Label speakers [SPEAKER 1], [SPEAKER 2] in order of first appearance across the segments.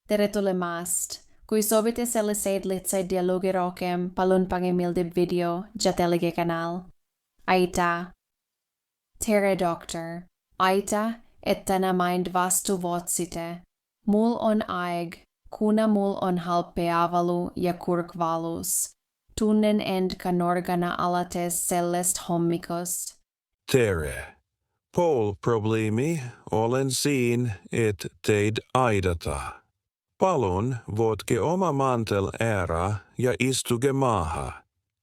[SPEAKER 1] Tere tulemast. Kui soovite selliseid lihtsaid dialogi rohkem, palun pange meelde video ja telekanal. Aitäh. Tere doktor. Aitäh, että nämä vastu vuotsite. Mul on aeg, kuna mul on halb peavalu ja kurkvalus. Tunnen end kanorgana alates sellest hommikost.
[SPEAKER 2] Tere. Polprobleemi olen siin, et teid aidata. Palun vodke oma mantel ära ja istuge maahan.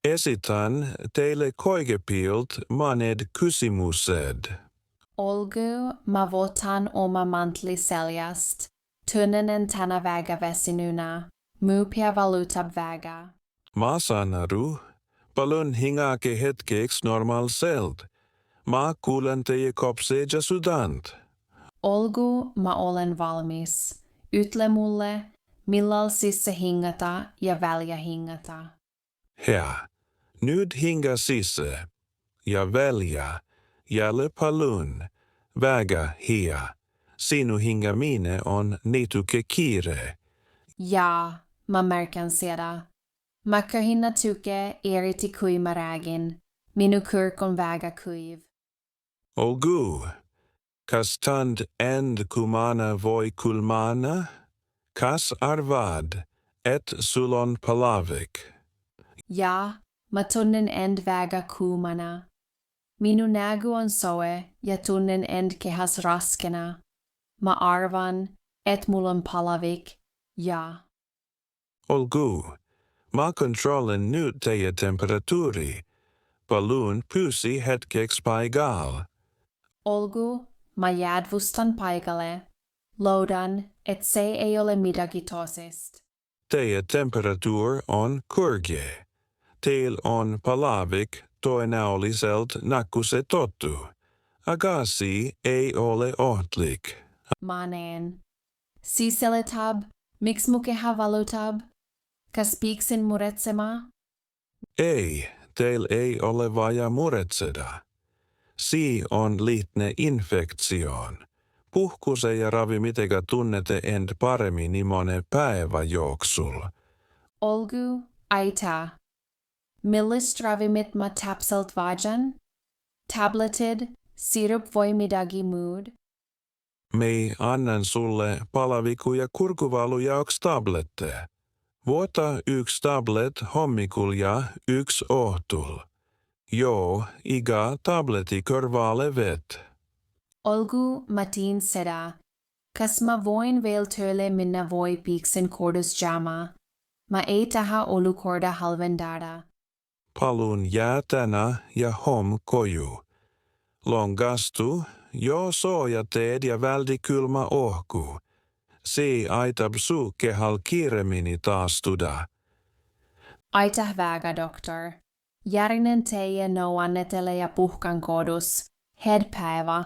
[SPEAKER 2] Esitän teille koikepilt maned kysymykset.
[SPEAKER 1] Olgu, mä votan oma mantli seljast. Tunnen tänä väga vesinuna. Muupia valutab väga.
[SPEAKER 2] Mä sanaru, palun hingake hetkeksi normalselt. Mä kuulen teie kopseja ja sydant.
[SPEAKER 1] Olgu, mä olen valmis. Ytle mulle, millal sisse hingata ja väljä hingata.
[SPEAKER 2] Hea, nyt hinga sisse ja välja jälle palun. Väga hia. Sinu hingamine on nituke kiire.
[SPEAKER 1] Ja, mä märkän seda. Mä köhinna tuke eriti kuimarägin. Minu kurk on väga kuiv.
[SPEAKER 2] Olgu, kas tand end kumana voi kulmana? Kas arvad, et sulon palavik.
[SPEAKER 1] Ja, mä tunnen end väga kuumana. Minu nägu on soe ja tunnen end kehas raskena. Mä arvan, et mul on palavik, ja.
[SPEAKER 2] Olgu, mä kontrollen nyt teie temperatuuri. Palun pysi hetkeksi paigal.
[SPEAKER 1] Olgu, mä jäädvustan paikalle. Loudan, et se ei ole midagi tosist.
[SPEAKER 2] Teie temperatuur on korkea. Teil on palavik tõenäoliselt nakkuse tottu. Agasi ei ole ohtlik.
[SPEAKER 1] Mä näen. Siseletab, miksi mu kehä valutab? Kas piiksin muretsema?
[SPEAKER 2] Ei, teil ei ole vaja muretseda. Si on lihtne infektioon. Puhkuse ja ravi mitkä tunnete end paremmin nimone päivä juoksul.
[SPEAKER 1] Olgu, aita. Millist ravimit mä tapselt vajan? Tableted, sirup voi midagi mood.
[SPEAKER 2] Me annan sulle palaviku- ja kurkuvälujauks tablette. Vuota 1 tablet hommikul ja 1 ohtul. Joo, iga tableti kõrvale vet.
[SPEAKER 1] Olgu, mä tiin seda. Kas mä voin veel töölle minna voi piiksin kordus jama? Mä ei taha olukorda halvendada.
[SPEAKER 2] Palun jää tänä ja hom koju. Longastu, jo soja teed ja väldi kylmä ohku. Si aitab su kehal kiiremini taastuda.
[SPEAKER 1] Aitäh väga, doktor. Järinen teie nouannetele ja puhkan kodus. Hed päivä.